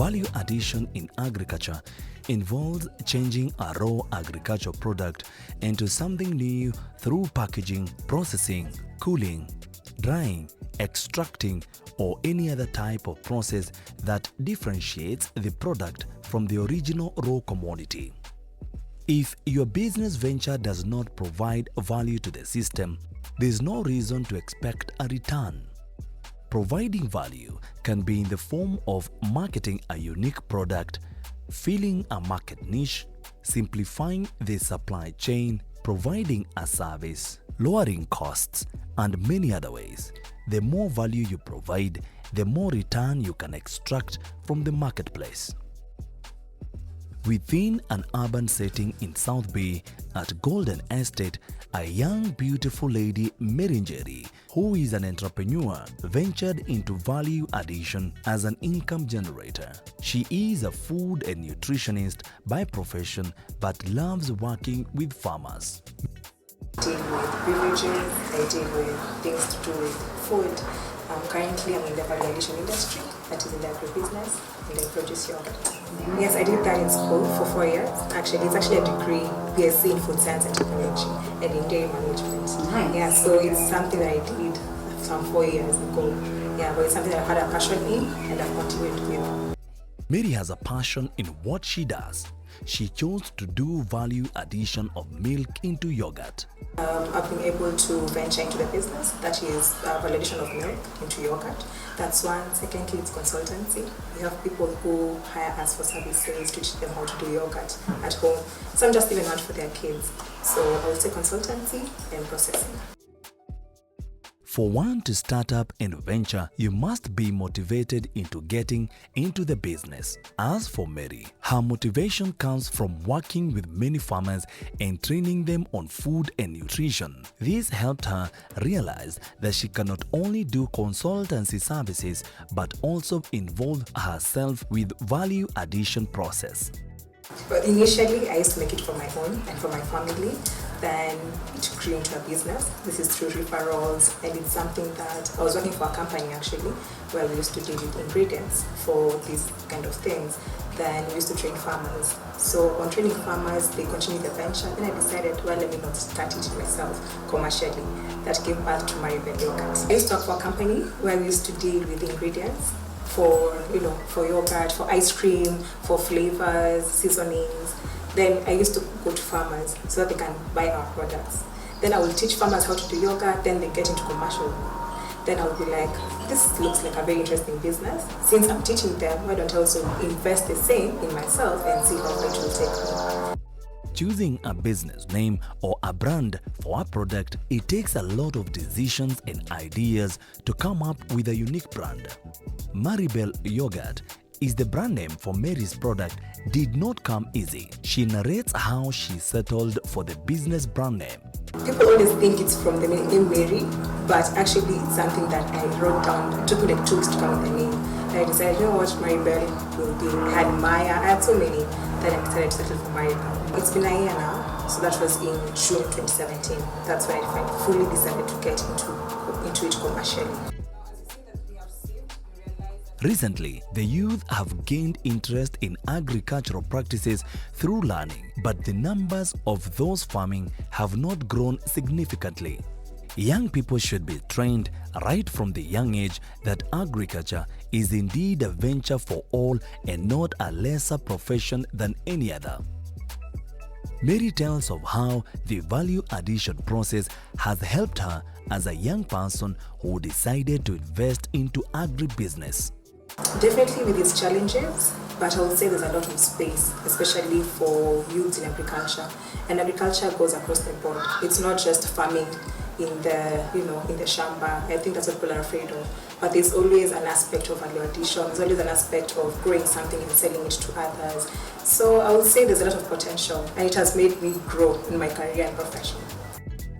Value addition in agriculture involves changing a raw agricultural product into something new through packaging, processing, cooling, drying, extracting, or any other type of process that differentiates the product from the original raw commodity. If your business venture does not provide value to the system, there is no reason to expect a return. Providing value can be in the form of marketing a unique product, filling a market niche, simplifying the supply chain, providing a service, lowering costs, and many other ways. The more value you provide, the more return you can extract from the marketplace. Within an urban setting in South Bay at Golden Estate, a young beautiful lady, Mary Njeri, who is an entrepreneur, ventured into value addition as an income generator. She is a food and nutritionist by profession but loves working with farmers. I deal with beverages, I deal with things to do with food. Currently I'm in the value addition industry, that is in the agribusiness, and I produce yogurt. Yes, I did that in school for 4 years. Actually, it's actually a degree, BSc in food science and technology, and in dairy management. Nice. Yeah, so it's something that I did some 4 years ago. Yeah, but it's something that I had a passion in, and I continued with. Mary has a passion in what she does. She chose to do value addition of milk into yogurt. I've been able to venture into the business, that is value addition of milk into yogurt. That's one. Secondly, it's consultancy. We have people who hire us for services to teach them how to do yogurt at home. Some just even out for their kids. So I would say consultancy and processing. For one to start up and venture, you must be motivated into getting into the business. As for Mary, her motivation comes from working with many farmers and training them on food and nutrition. This helped her realize that she can not only do consultancy services but also involve herself with value addition process. But initially, I used to make it for my own and for my family. Then it grew into a business. This is through referrals, and it's something that I was working for a company actually where we used to deal with ingredients for these kind of things. Then we used to train farmers. So on training farmers, they continued the venture. Then I decided, well, let me not start it myself commercially. That gave birth to Maribel Yogurt. I used to work for a company where we used to deal with ingredients for yogurt, for ice cream, for flavors, seasonings. Then I used to go to farmers so that they can buy our products. Then I will teach farmers how to do yogurt, then they get into commercial. Then I will be like, this looks like a very interesting business. Since I'm teaching them, why don't I also invest the same in myself and see how it will take me. Choosing a business name or a brand for a product, it takes a lot of decisions and ideas to come up with a unique brand. Maribel Yogurt is the brand name for Mary's product did not come easy. She narrates how she settled for the business brand name. People always think it's from the name Mary, but actually it's something that I wrote down. It took me like 2 weeks to come with the name. I decided, you know what, Maribel will be. I had Maya, I had so many. Then I decided to settle for Maribel. It's been a year now, so that was in June 2017. That's when I fully decided to get into it commercially. Recently, the youth have gained interest in agricultural practices through learning, but the numbers of those farming have not grown significantly. Young people should be trained right from the young age that agriculture is indeed a venture for all and not a lesser profession than any other. Mary tells of how the value addition process has helped her as a young person who decided to invest into agribusiness. Definitely with its challenges, but I would say there's a lot of space, especially for youths in agriculture. And agriculture goes across the board. It's not just farming in the shamba. I think that's what people are afraid of. But there's always an aspect of value addition. There's always an aspect of growing something and selling it to others. So I would say there's a lot of potential, and it has made me grow in my career and profession.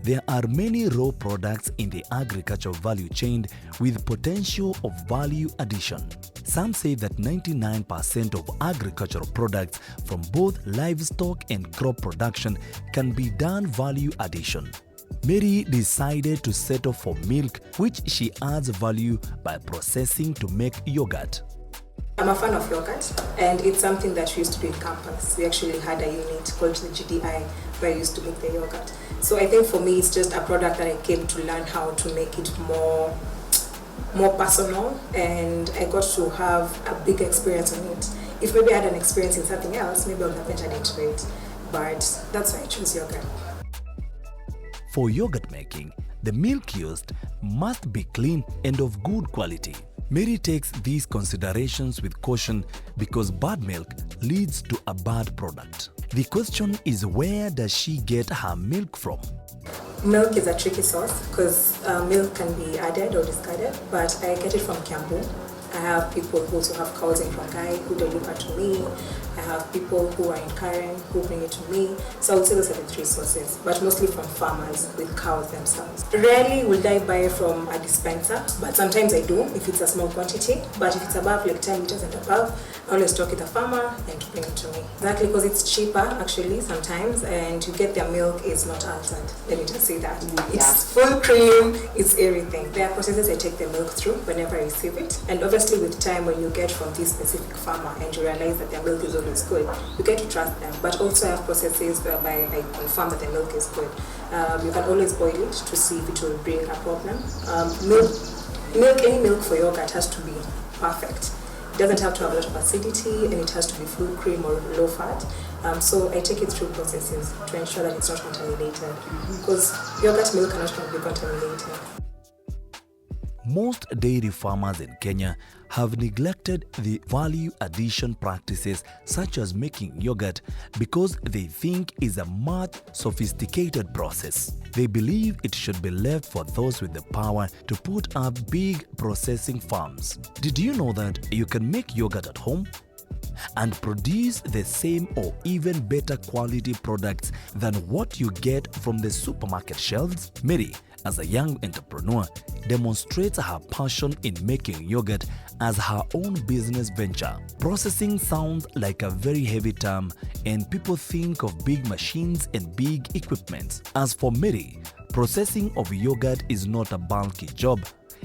There are many raw products in the agricultural value chain with potential of value addition. Some say that 99% of agricultural products from both livestock and crop production can be done value addition. Mary decided to settle for milk, which she adds value by processing to make yogurt. I'm a fan of yogurt, and it's something that we used to do in campus. We actually had a unit called the GDI where I used to make the yogurt. So I think for me, it's just a product that I came to learn how to make it more personal, and I got to have a big experience on it. If maybe I had an experience in something else, maybe I would have ventured into it. But that's why I chose yogurt. For yogurt making, the milk used must be clean and of good quality. Mary takes these considerations with caution because bad milk leads to a bad product. The question is, where does she get her milk from? Milk is a tricky source because milk can be added or discarded, but I get it from Kiambu. I have people who also have cows in Rongai who deliver to me. I have people who are in Karen who bring it to me. So I would say those are the three sources, but mostly from farmers with cows themselves. Rarely will I buy from a dispenser, but sometimes I do if it's a small quantity. But if it's above like 10 liters and above, I always talk with the farmer and to bring it to me. Exactly, because it's cheaper actually sometimes, and you get their milk is not altered. Let me just say that. It's full cream, it's everything. There are processes I take the milk through whenever I receive it, and obviously with time when you get from this specific farmer and you realize that their milk is always good, you get to trust them. But also I have processes whereby I confirm that the milk is good. You can always boil it to see if it will bring a problem. Any milk for yogurt has to be perfect. It doesn't have to have a lot of acidity, and it has to be full cream or low fat. So I take it through processes to ensure that it's not contaminated, because yogurt milk cannot be contaminated. Most dairy farmers in Kenya have neglected the value addition practices such as making yogurt because they think it's a much sophisticated process. They believe it should be left for those with the power to put up big processing farms. Did you know that you can make yogurt at home and produce the same or even better quality products than what you get from the supermarket shelves? Mary, as a young entrepreneur, demonstrates her passion in making yogurt as her own business venture. Processing sounds like a very heavy term, and people think of big machines and big equipment. As for Mary, processing of yogurt is not a bulky job.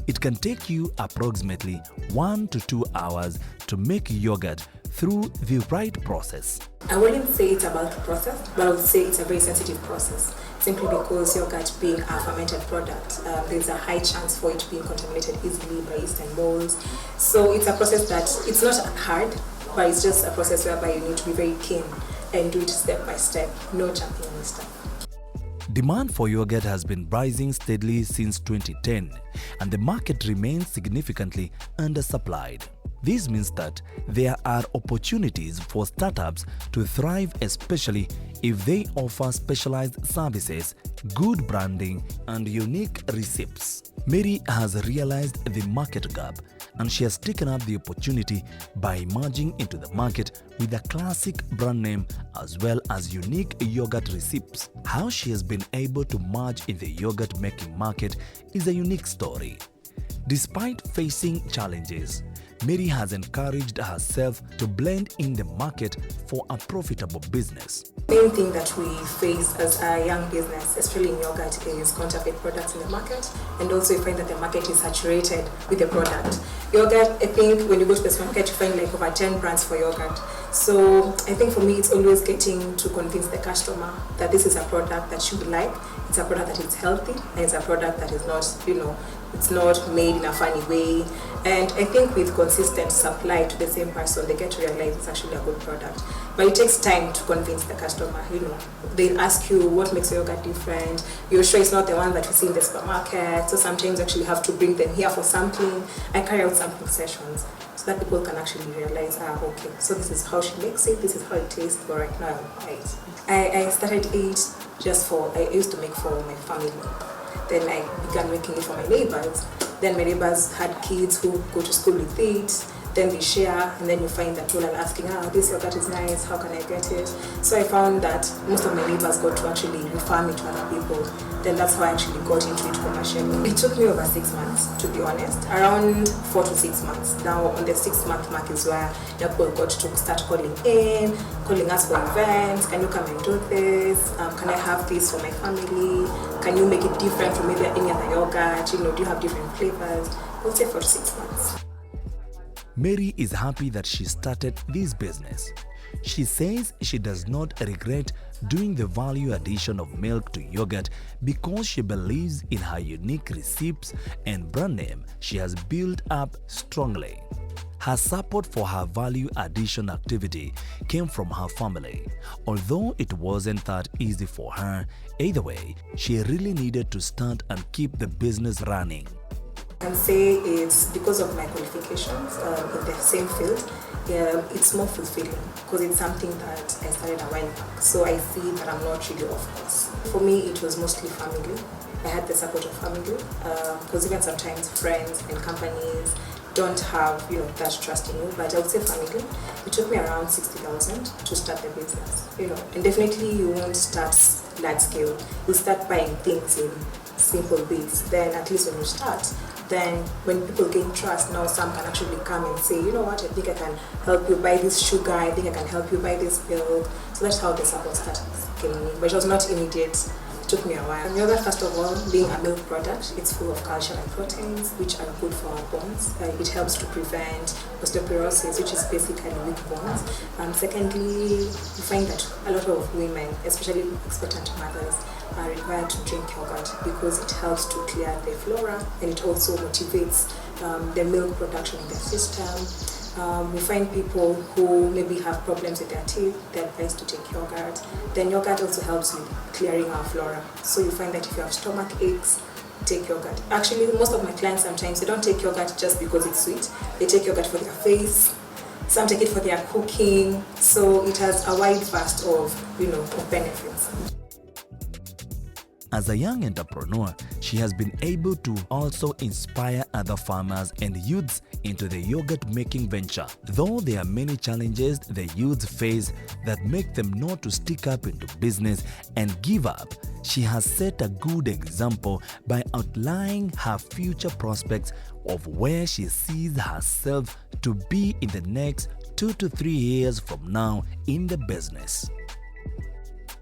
It can take you approximately 1 to 2 hours to make yogurt through the right process. I wouldn't say it's about the process, but I would say it's a very sensitive process, simply because yogurt being a fermented product, there's a high chance for it being contaminated easily by yeast and molds. So it's a process that, it's not hard, but it's just a process whereby you need to be very keen and do it step by step, no jumping on stuff. Demand for yogurt has been rising steadily since 2010, and the market remains significantly undersupplied. This means that there are opportunities for startups to thrive, especially if they offer specialized services, good branding, and unique recipes. Mary has realized the market gap, and she has taken up the opportunity by merging into the market with a classic brand name as well as unique yogurt recipes. How she has been able to merge in the yogurt making market is a unique story. Despite facing challenges, Mary has encouraged herself to blend in the market for a profitable business. The main thing that we face as a young business, especially in yogurt, is counterfeit products in the market, and also you find that the market is saturated with the product. Yogurt, I think when you go to the supermarket, you find like over 10 brands for yogurt. So I think for me, it's always getting to convince the customer that this is a product that she would like, it's a product that is healthy, and it's a product that is not, it's not made in a funny way. And I think with consistent supply to the same person, they get to realize it's actually a good product. But it takes time to convince the customer. They'll ask you what makes your yogurt different. You're sure it's not the one that you see in the supermarket. So sometimes you actually have to bring them here for sampling. I carry out sampling sessions so that people can actually realize, okay, so this is how she makes it, this is how it tastes, but right now I'll buy it. I started it I used to make for my family. Then I began making it for my neighbors. Then my neighbors had kids who go to school with it. Then they share, and then you find that people are asking, this yogurt is nice, how can I get it? So I found that most of my neighbors got to actually refer me to other people. Then that's how I actually got into it commercially. It took me over 6 months, to be honest, around 4 to 6 months. Now on the 6-month mark is where the people got to start calling us for events. Can you come and do this? Can I have this for my family? Can you make it different from maybe any other yogurt? Do you have different flavors? I would say 4 to 6 months. Mary is happy that she started this business. She says she does not regret doing the value addition of milk to yogurt because she believes in her unique recipes and brand name she has built up strongly. Her support for her value addition activity came from her family. Although it wasn't that easy for her, either way, she really needed to start and keep the business running. I can say it's because of my qualifications in the same field. It's more fulfilling because it's something that I started a while back. So I see that I'm not really off course. For me, it was mostly family. I had the support of family because even sometimes friends and companies don't have that trust in you. But I would say family. It took me around 60,000 to start the business. And definitely you won't start large scale. You start buying things in simple bits. Then at least when you start, then when people gain trust, now some can actually come and say, you know what, I think I can help you buy this sugar, I think I can help you buy this milk. So that's how the support started getting in. But it was not immediate. It took me a while. Yogurt, first of all, being a milk product, it's full of calcium and proteins, which are good for our bones. It helps to prevent osteoporosis, which is basically weak bones. Secondly, you find that a lot of women, especially expectant mothers, are required to drink yogurt because it helps to clear the flora and it also motivates the milk production in the system. We find people who maybe have problems with their teeth, they're advised to take yogurt. Then yogurt also helps with clearing our flora. So you find that if you have stomach aches, take yogurt. Actually, most of my clients sometimes, they don't take yogurt just because it's sweet. They take yogurt for their face. Some take it for their cooking. So it has a wide vast of benefits. As a young entrepreneur, she has been able to also inspire other farmers and youths into the yogurt making venture. Though there are many challenges the youths face that make them not to stick up into business and give up, she has set a good example by outlining her future prospects of where she sees herself to be in the next 2 to 3 years from now in the business.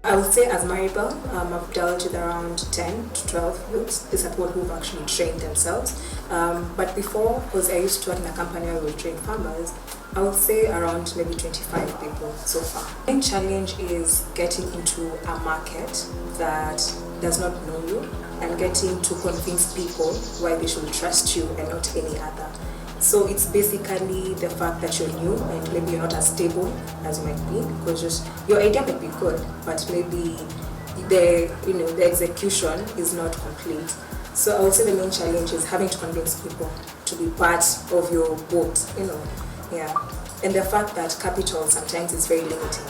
I would say as Maribel, I've dealt with around 10 to 12 youths. These are people who've actually trained themselves. But before, because I used to work in a company where we train farmers, I would say around maybe 25 people so far. The main challenge is getting into a market that does not know you and getting to convince people why they should trust you and not any other. So it's basically the fact that you're new and maybe you're not as stable as you might be, because just your idea might be good, but maybe the execution is not complete. So I would say the main challenge is having to convince people to be part of your boat, And the fact that capital sometimes is very limiting.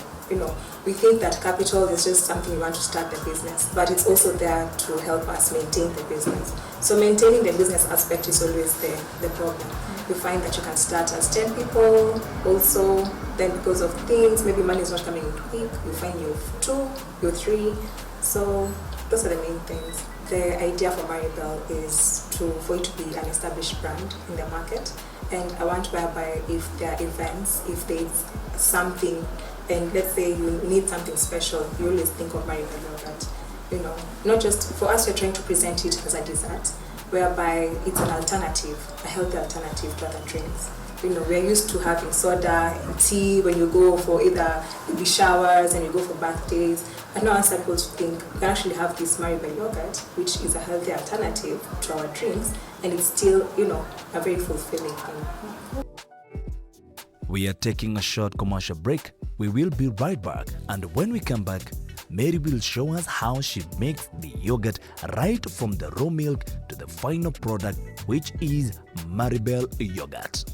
We think that capital is just something we want to start the business, but it's also there to help us maintain the business. So maintaining the business aspect is always the problem. You find that you can start as 10 people, also then because of things, maybe money is not coming in quick, you find you're 2, you're 3. So those are the main things. The idea for Maribel is for it to be an established brand in the market. And I want whereby if there are events, if there's something, and let's say you need something special, you always think of Maribel Yoghurt. Not just for us, we're trying to present it as a dessert, whereby it's an alternative, a healthy alternative to other drinks. We're used to having soda and tea when you go for either baby showers and you go for birthdays. But now I'm supposed to think we can actually have this Maribel Yoghurt, which is a healthy alternative to our drinks, and it's still, a very fulfilling thing. We are taking a short commercial break. We will be right back, and when we come back, Mary will show us how she makes the yogurt right from the raw milk to the final product, which is Maribel Yoghurt.